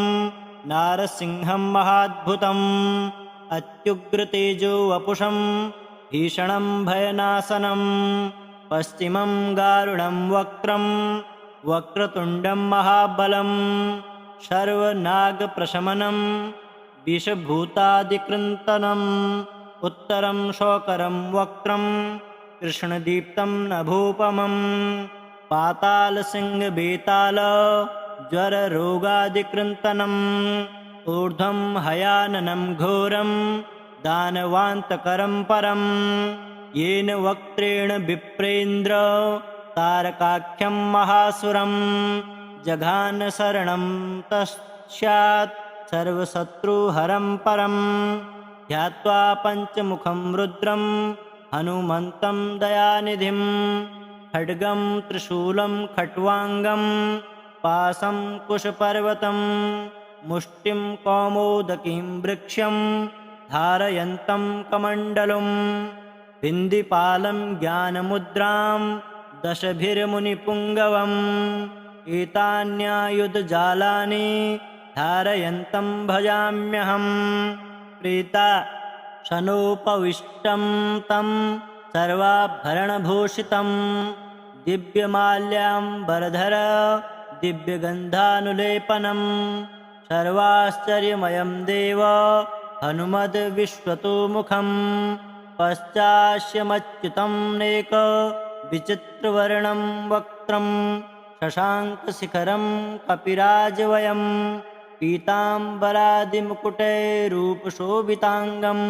नारसिंहं महाद्भुतम् अत्युग्रतेजो वपुषं भीषणं भयनाशनं पश्चिमं गारुडं वक्त्रं वक्रतुण्डं महाबलं सर्वनागप्रशमनं विषभूतादिकृन्तनम् उत्तरं शोकरं वक्त्रं कृष्णदीप्तं नभोपमं पातालसिंहबेताल ज्वररोगादिकृन्तनम् ऊर्ध्वं हयाननं घोरं दानवान्तकरं परं येन वक्त्रेण विप्रेन्द्र तारकाख्यं महासुरं जघान शरणं तस्यात् सर्वशत्रुहरं परं ध्यात्वा पञ्चमुखं रुद्रं हनुमन्तं दयानिधिं खड्गं त्रिशूलं खट्वाङ्गं पाशं कुशपर्वतं मुष्टिं कौमोदकीं वृक्षं धारयन्तं कमण्डलुं बिन्दिपालं ज्ञानमुद्रां दशभिर्मुनिपुङ्गवम् एतान्यायुधजालानि धारयन्तं भजाम्यहं प्रीता शनोपविष्टं तं सर्वाभरणभूषितं दिव्यमाल्याम्बरधर दिव्यगन्धानुलेपनं सर्वाश्चर्यमयं देव हनुमद्विश्वतोमुखं पश्चास्यमच्युतं नेक विचित्रवर्णं वक्त्रं शशाङ्कशिखरं कपिराजवयं पीताम्बरादिमुकुटैरूपशोभिताङ्गं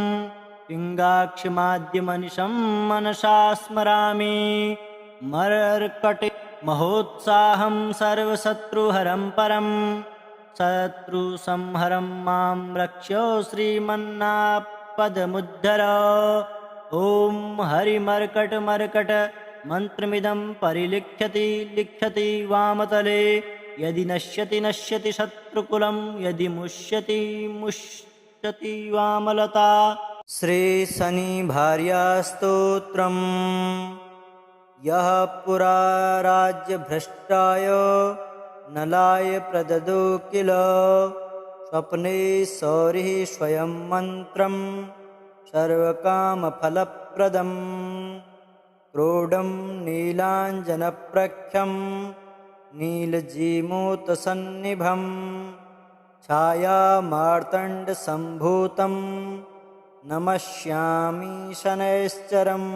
पिङ्गाक्षमाद्यमनिशं मनसा स्मरामि मर्कटे महोत्साहं सर्वशत्रुहरं परं शत्रुसंहरं मां रक्ष्यो श्रीमन्नापदमुद्धर। ॐ हरिमर्कटमर्कट मन्त्रमिदं परिलिख्यति लिख्यति वामतले यदि नश्यति नश्यति शत्रुकुलं यदि मुष्यति मुष्यति वामलता। श्रीशनिभार्यास्तोत्रम्। यः पुरा राज्यभ्रष्टाय नलाय प्रददो किल स्वप्ने सौरिः स्वयं मन्त्रं सर्वकामफलप्रदम्। क्रोडं नीलाञ्जनप्रख्यं नीलजीमूतसन्निभं छायामार्तण्डसम्भूतं नमस्यामि शनैश्चरम्।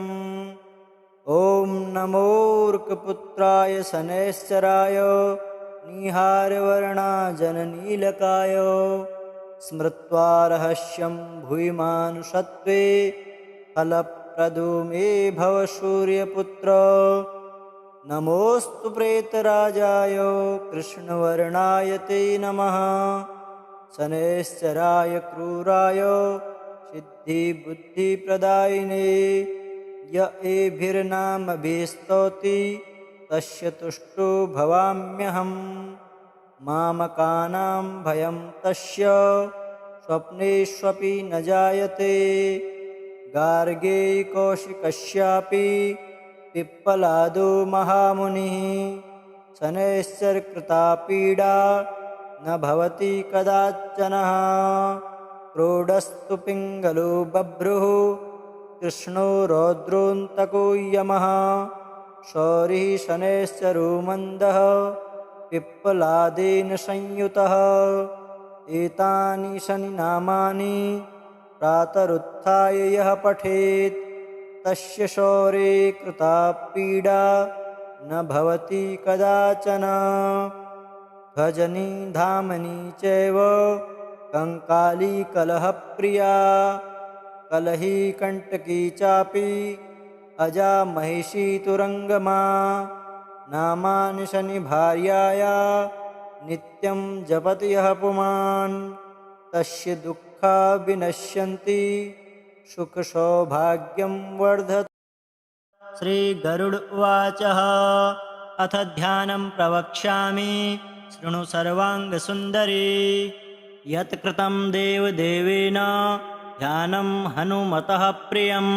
ॐ नमोऽर्कपुत्राय शनैश्चराय निहारवर्णाजननीलकाय स्मृत्वा रहस्यं भूयिमानुषत्वे फलप्रदो मे भव सूर्यपुत्र। नमोऽस्तु प्रेतराजाय कृष्णवर्णाय ते नमः। शनैश्चराय क्रूराय सिद्धिबुद्धिप्रदायिने य एभिर्नामभिस्तौति तस्य तुष्टो भवाम्यहम्। मामकानां भयं तस्य स्वप्नेष्वपि न जायते। गार्गे कौशिकस्यापि पिप्पलादो महामुनिः शनैश्चरकृता पीडा न भवति कदाचनः। क्रोडस्तु पिङ्गलो बभ्रुः कृष्णो रौद्रोऽन्तको यमः शौरिः शनैश्चरो मन्दः पिप्पलादेन संयुतः। एतानि शनिनामानि प्रातरुत्थाय यः पठेत् तस्य शौरे कृता पीडा न भवति कदाचन। भजनी धामनी चैव कंकाली कलहप्रिया कलही कंटकी चापि अजा महिषी तुरंगमा। नामानि शनिभार्याया नित्यं जपति यः पुमान् तस्य दुःखा विनश्यन्ति सुखसौभाग्यं वर्धते। श्रीगरुड उवाच। अथ ध्यानं प्रवक्ष्यामि शृणु सर्वाङ्गसुन्दरी। यत् कृतं देवदेवेन ध्यानं हनुमतः प्रियं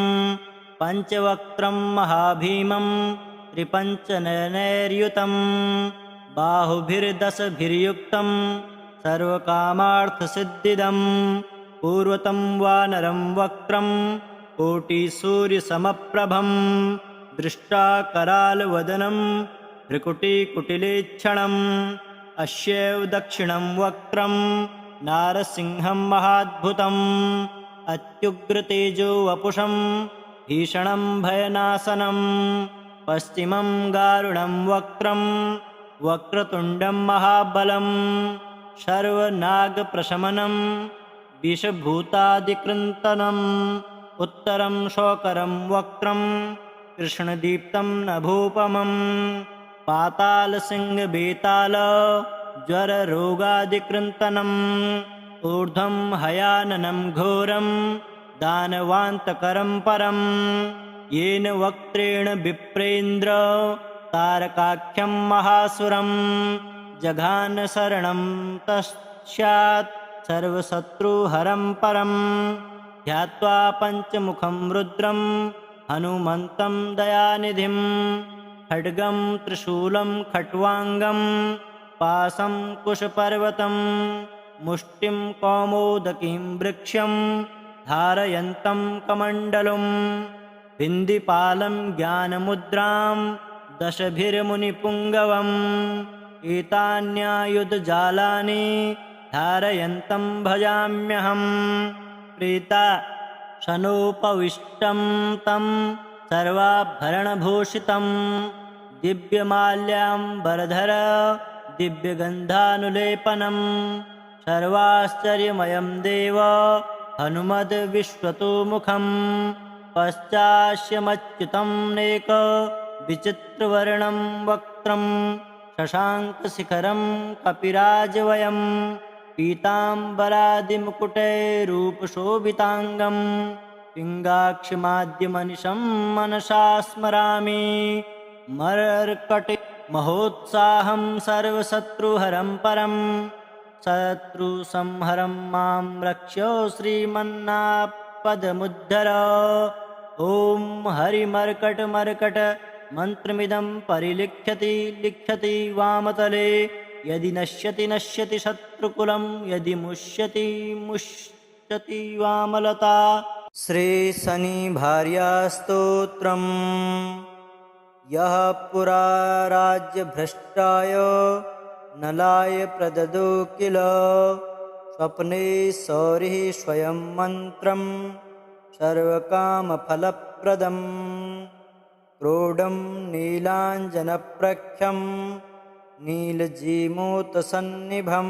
पञ्चवक्त्रं महाभीमं त्रिपञ्चनयनैर्युतं बाहुभिर्दशभिर्युक्तं सर्वकामार्थसिद्धिदं पूर्वतं वानरं वक्त्रं कोटिसूर्यसमप्रभं दृष्टाकरालवदनं भ्रुकुटिकुटिलेक्षणम् अस्यैव दक्षिणं वक्त्रं नारसिंहं महाद्भुतम् अत्युग्रतेजो वपुषं भीषणं भयनाशनं पश्चिमं गारुडं वक्त्रं वक्रतुण्डं महाबलं सर्वनागप्रशमनं विषभूतादिकृन्तनम् उत्तरं शोकरं वक्त्रं कृष्णदीप्तं नभोपमं पातालसिंहबेताल ज्वररोगादिकृन्तनम् ऊर्ध्वं हयाननं घोरं दानवान्तकरं परं येन वक्त्रेण विप्रेन्द्र तारकाख्यं महासुरं जघान शरणं तस्यात् सर्वशत्रुहरं परं ध्यात्वा पञ्चमुखं रुद्रं हनुमन्तं दयानिधिं खड्गं त्रिशूलं खट्वाङ्गं पाशं कुशपर्वतं मुष्टिं कौमोदकीं वृक्षं धारयन्तं कमण्डलुं बिन्दिपालं ज्ञानमुद्रां दशभिर्मुनिपुङ्गवम् एतान्यायुधजालानि धारयन्तं भजाम्यहं प्रीता शनोपविष्टं तं सर्वाभरणभूषितं दिव्यमाल्याम्बरधर दिव्यगन्धानुलेपनं सर्वाश्चर्यमयं देव हनुमद्विश्वतोमुखं पश्चास्यमच्युतं नेक विचित्रवर्णं वक्त्रं शशाङ्कशिखरं कपिराजवयं पीताम्बरादिमुकुटैरूपशोभिताङ्गं पिङ्गाक्षमाद्यमनिशं मनसा स्मरामि मर्कटे महोत्साहं सर्वशत्रुहरं परं शत्रुसंहरं मां रक्ष्यो श्रीमन्नारायणः पदमुद्धर। ॐ हरिमर्कटमर्कट मन्त्रमिदं परिलिख्यति लिख्यति वामतले। यदि नश्यति नश्यति शत्रुकुलं, यदि मुष्यति मुष्यति वामलता। श्रीशनिभार्यास्तोत्रम्। यः पुरा राज्यभ्रष्टाय नलाय प्रददो किल, स्वप्ने सौरिः स्वयं मन्त्रं सर्वकामफलप्रदम्। क्रोडं नीलाञ्जनप्रख्यं नीलजीमूतसन्निभं,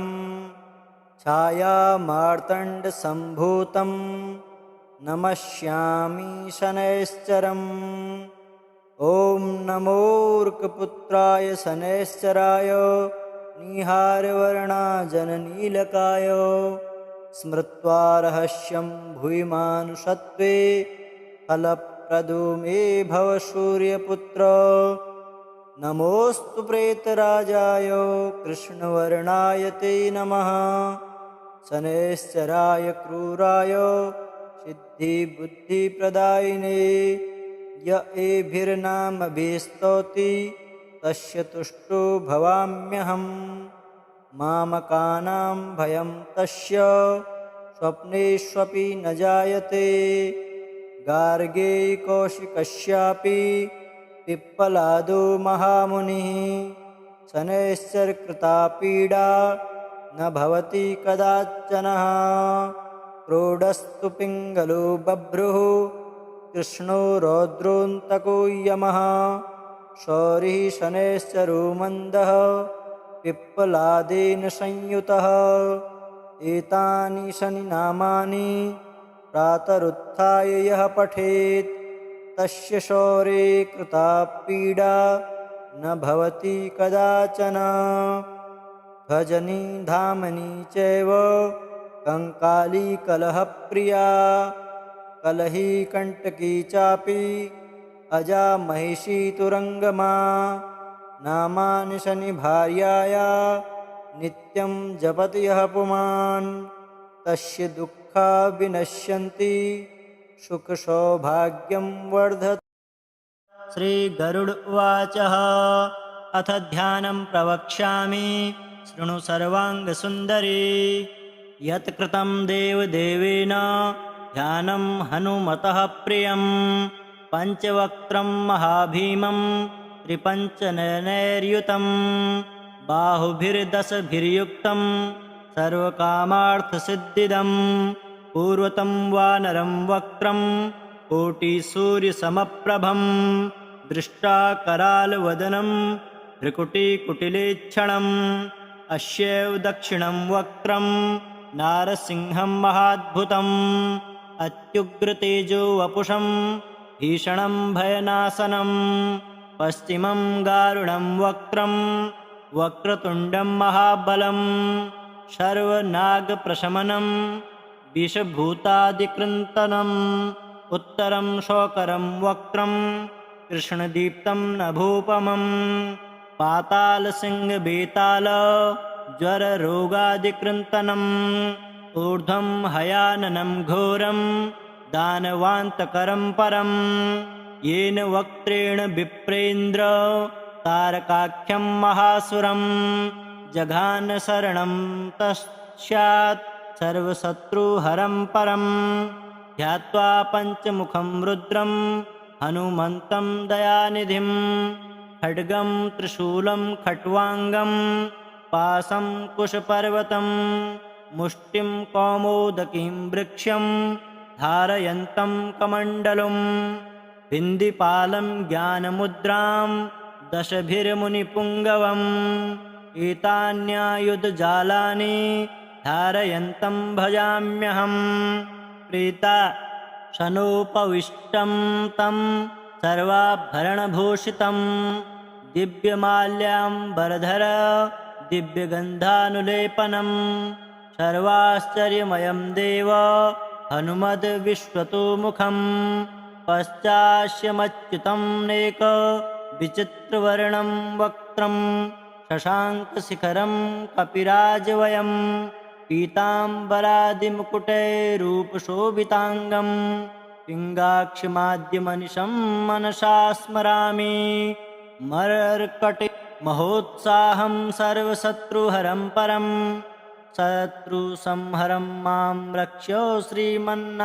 छायामार्तण्डसम्भूतं नमस्यामि शनैश्चरम्। ॐ नमोऽर्कपुत्राय शनैश्चराय निहारवर्णाजननीलकाय। स्मृत्वा रहस्यं भूयिमानुषत्वे फलप्रदो मे भव सूर्यपुत्र। नमोऽस्तु प्रेतराजाय कृष्णवर्णाय ते नमः। शनैश्चराय क्रूराय सिद्धिबुद्धिप्रदायिने। य एभिर्नामभिस्तौति तस्य तुष्टो भवाम्यहम्। मामकानां भयं तस्य स्वप्नेष्वपि न जायते। गार्गे कौशिकस्यापि पिप्पलादो महामुनिः। शनैश्चरकृता पीडा न भवति कदाचनः। क्रोडस्तु पिङ्गलो बभ्रुः कृष्णो रौद्रोऽन्तको यमः। शौरिः शनैश्चरो मन्दः पिप्पलादेन संयुतः। एतानि शनिनामानि प्रातरुत्थाय यः पठेत्, तस्य शौरे कृता पीडा न भवति कदाचन। भजनी धामनी चैव कंकाली कलहप्रिया। कलही कंटकी चापि अजा महिषी तुरंगमा। नामानि शनिभार्याया नित्यं जपति यः पुमान्, तस्य दुःखा विनश्यन्ति सुखसौभाग्यं वर्धते। श्रीगरुड उवाच। अथ ध्यानं प्रवक्ष्यामि शृणु सर्वाङ्गसुन्दरी। यत् कृतं देवदेवेन ध्यानं हनुमतः प्रियं। पञ्चवक्त्रं महाभीमं त्रिपञ्चनयनैर्युतं। बाहुभिर्दशभिर्युक्तं सर्वकामार्थसिद्धिदं। पूर्वतं वानरं वक्त्रं कोटिसूर्यसमप्रभं। दृष्टाकरालवदनं भ्रुकुटिकुटिलेक्षणम्। अस्यैव दक्षिणं वक्त्रं नारसिंहं महाद्भुतम्। अत्युग्रतेजो वपुषं भीषणं भयनाशनं। पश्चिमं गारुडं वक्त्रं वक्रतुण्डं महाबलं। सर्वनागप्रशमनं विषभूतादिकृन्तनम्। उत्तरं शोकरं वक्त्रं कृष्णदीप्तं नभोपमम्। पातालसिंहबेताल ज्वररोगादिकृन्तनम्। ऊर्ध्वं हयाननं घोरं दानवान्तकरं परम्। येन वक्त्रेण विप्रेन्द्र तारकाख्यं महासुरं। जघान शरणं तस्यात् सर्वशत्रुहरं परम्। ध्यात्वा पञ्चमुखं रुद्रं हनुमन्तं दयानिधिं। खड्गं त्रिशूलं खट्वाङ्गं पाशं कुशपर्वतं। मुष्टिं कौमोदकीं वृक्षं धारयन्तं कमण्डलुम्। बिन्दिपालं ज्ञानमुद्रां दशभिर्मुनिपुङ्गवम्। एतान्यायुधजालानि धारयन्तं भजाम्यहम्। प्रीता शनोपविष्टं तं सर्वाभरणभूषितं। दिव्यमाल्याम्बरधर दिव्यगन्धानुलेपनं। सर्वाश्चर्यमयं देव हनुमद्विश्वतोमुखम्। पश्चास्यमच्युतं नेक विचित्रवर्णं वक्त्रं। शशाङ्कशिखरं कपिराजवयं। पीताम्बरादिमुकुटैरूपशोभिताङ्गं पिङ्गाक्षिमाद्यमनिशं मनसा स्मरामि महोत्साहं सर्वशत्रुहरं परं शत्रुसंहरं मां रक्ष्यो श्रीमन्नापदमुद्धर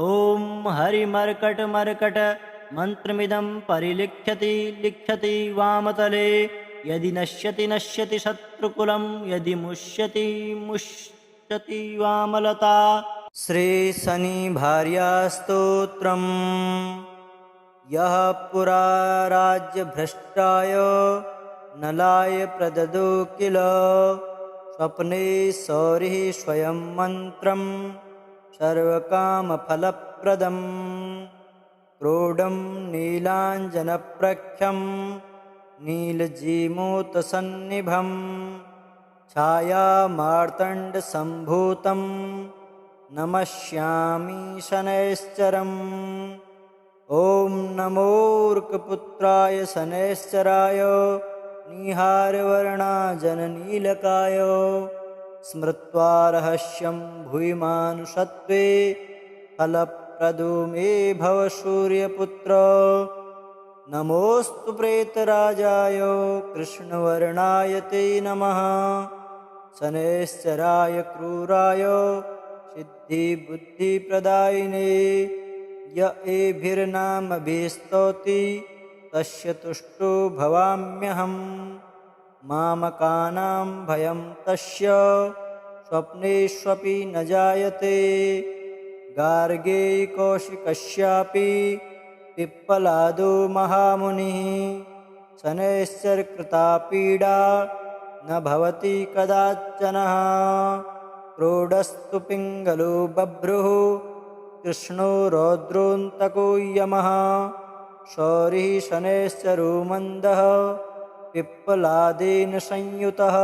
ॐ हरिमर्कटमर्कट मन्त्रमिदं लिख्यति वामतले यदि नश्यति नश्यति शत्रुकुलं यदि मुष्यति मुष्यति वामलता। श्रीशनिभार्यास्तोत्रम्। यः पुरा राज्यभ्रष्टाय नलाय प्रददो किल स्वप्ने सौरिः स्वयं मन्त्रं सर्वकामफलप्रदम् क्रोडं नीलाञ्जनप्रख्यं नीलजीमूतसन्निभं छायामार्तण्डसम्भूतं नमस्यामि शनैश्चरम्। ॐ नमोऽर्कपुत्राय शनैश्चराय निहारवर्णाजननीलकाय स्मृत्वा रहस्यं भूयिमानुषत्वे फलप्रदो मे भव सूर्यपुत्र। नमोऽस्तु प्रेतराजाय कृष्णवर्णाय ते नमः शनैश्चराय क्रूराय सिद्धिबुद्धिप्रदायिने य एभिर्नामभिस्तौति तस्य तुष्टो भवाम्यहम् मामकानां भयं तस्य स्वप्नेष्वपि न जायते गार्गे कौशिकस्यापि पिप्पलादो महामुनिः शनैश्चरकृता पीडा न भवति कदाचनः क्रोडस्तु पिङ्गलो बभ्रुः कृष्णो रौद्रोऽन्तको यमः शौरिः शनैश्चरो मन्दः पिप्पलादेन संयुतः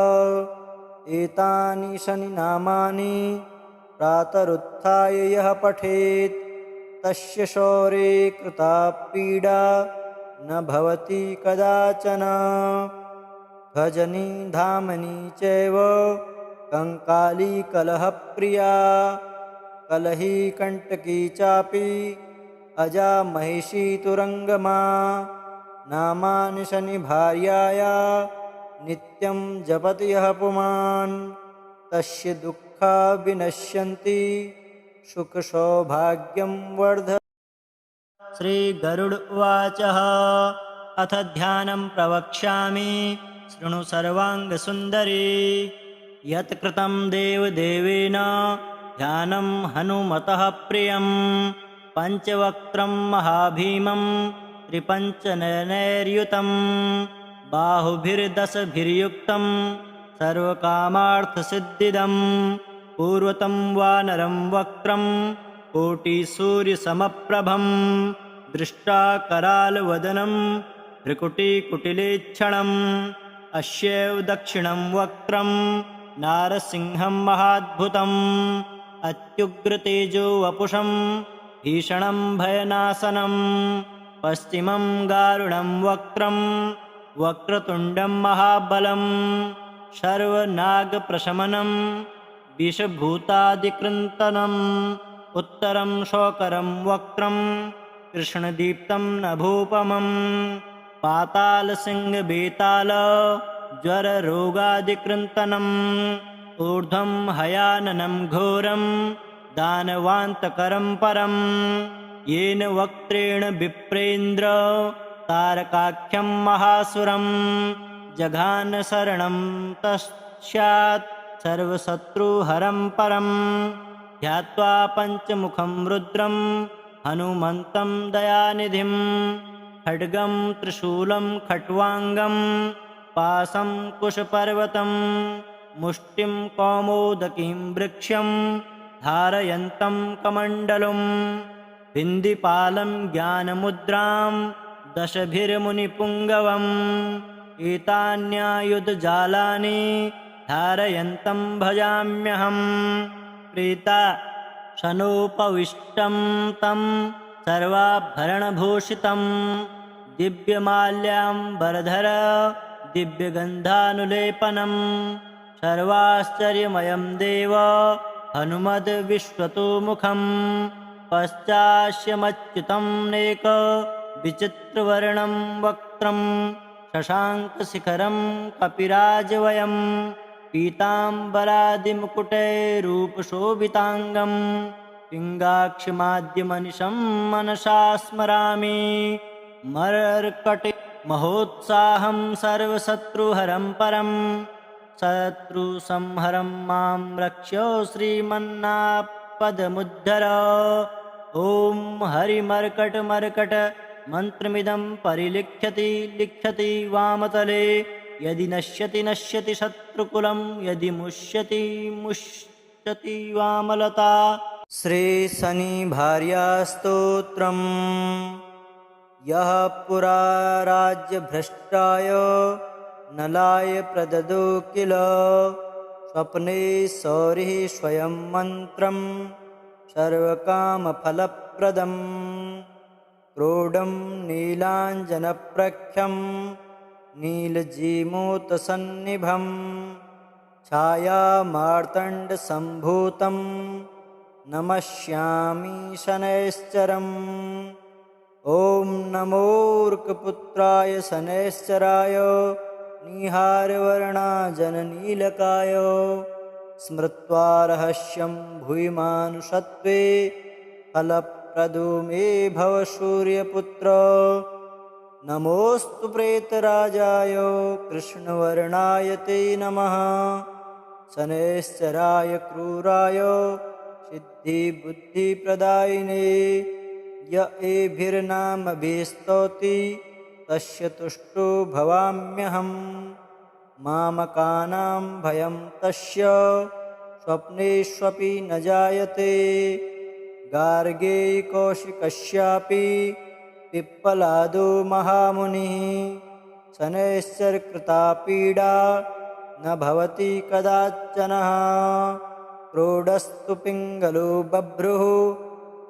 एतानि शनिनामानि प्रातरुत्थाय यः पठेत् तस्य शौरे कृता पीडा न भवति कदाचन। भजनी धामनी चैव कंकाली कलहप्रिया कलही कंटकी चापि अजा महिषी तुरंगमा नामानि शनिभार्याया नित्यं जपति यः पुमान् तस्य दुःखा विनश्यन्ति सुखसौभाग्यं वर्ध। श्रीगरुड उवाच अथ ध्यानं प्रवक्ष्यामि शृणु सर्वाङ्गसुन्दरी यत् कृतं देवदेवेन ध्यानं हनुमतः प्रियं पञ्चवक्त्रं महाभीमं त्रिपञ्चनयनैर्युतं बाहुभिर्दशभिर्युक्तं सर्वकामार्थसिद्धिदं पूर्वतं वानरं वक्त्रं कोटिसूर्यसमप्रभं दृष्टाकरालवदनं भ्रुकुटिकुटिलेक्षणम् अस्यैव दक्षिणं वक्त्रं नारसिंहं महाद्भुतम् अत्युग्रतेजो वपुषं भीषणं भयनाशनं पश्चिमं गारुडं वक्त्रं वक्रतुण्डं महाबलं सर्वनागप्रशमनं विषभूतादिकृन्तनम् उत्तरं शोकरं वक्त्रं कृष्णदीप्तं नभोपमं पातालसिंहबेताल ज्वररोगादिकृन्तनम् ऊर्ध्वं हयाननं घोरं दानवान्तकरं परं येन वक्त्रेण विप्रेन्द्र तारकाख्यं महासुरं जघान शरणं तस्यात् सर्वशत्रुहरं परं ध्यात्वा पञ्चमुखं रुद्रं हनुमन्तं दयानिधिं खड्गं त्रिशूलं खट्वाङ्गं पाशं कुशपर्वतं मुष्टिं कौमोदकीं वृक्षं धारयन्तं कमण्डलुं बिन्दिपालं ज्ञानमुद्रां दशभिर्मुनिपुङ्गवम् एतान्यायुधजालानि धारयन्तं भजाम्यहं प्रीता शनोपविष्टं तं सर्वाभरणभूषितं दिव्यमाल्याम्बरधर दिव्यगन्धानुलेपनं सर्वाश्चर्यमयं देव हनुमद्विश्वतोमुखं पश्चास्यमच्युतं नेक विचित्रवर्णं वक्त्रं शशाङ्कशिखरं कपिराजवयं पीताम्बरादिमुकुटैरूपशोभिताङ्गं पिङ्गाक्षिमाद्यमनिशं मनसा स्मरामि मर्कटे महोत्साहं सर्वशत्रुहरं परं शत्रुसंहरं मां रक्ष्य श्रीमन्नापदमुद्धर ॐ हरिमर्कटमर्कट मन्त्रमिदं लिख्यति वामतले यदि नश्यति नश्यति शत्रुकुलं यदि मुष्यति मुष्यति वामलता। श्रीशनिभार्यास्तोत्रम्। यः पुरा राज्यभ्रष्टाय नलाय प्रददो किल स्वप्ने सौरिः स्वयं मन्त्रं सर्वकामफलप्रदम् क्रोडं नीलाञ्जनप्रख्यं नीलजीमूतसन्निभं छायामार्तण्डसम्भूतं नमस्यामि शनैश्चरम्। ॐ नमोऽर्कपुत्राय शनैश्चराय निहारवर्णाजननीलकाय स्मृत्वा रहस्यं भूयिमानुषत्वे फलप्रदो मे भव सूर्यपुत्र। नमोऽस्तु प्रेतराजाय कृष्णवर्णाय ते नमः शनैश्चराय क्रूराय सिद्धिबुद्धिप्रदायिने य एभिर्नामभिस्तौति तस्य तुष्टो भवाम्यहम् मामकानां भयं तस्य स्वप्नेष्वपि न जायते गार्गे कौशिकस्यापि पिप्पलादो महामुनिः शनैश्चरकृता पीडा न भवति कदाचनः क्रोडस्तु पिङ्गलो बभ्रुः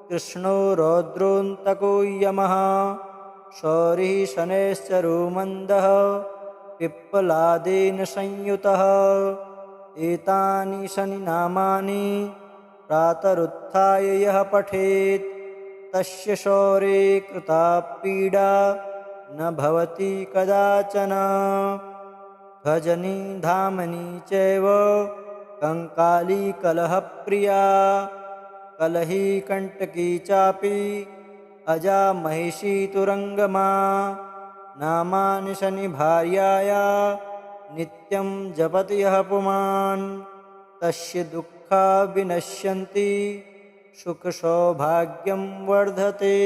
कृष्णो रौद्रोऽन्तको यमः शौरिः शनैश्चरो मन्दः पिप्पलादेन संयुतः एतानि शनिनामानि प्रातरुत्थाय यः पठेत् तस्य शौरे कृता पीडा न भवति कदाचन। भजनी धामनी चैव कंकाली कलहप्रिया कलही कंटकी चापि अजा महिषी तुरंगमा नामानि शनिभार्याया नित्यं जपति यः पुमान् तस्य दुःखा विनश्यन्ति सुखसौभाग्यं वर्धते।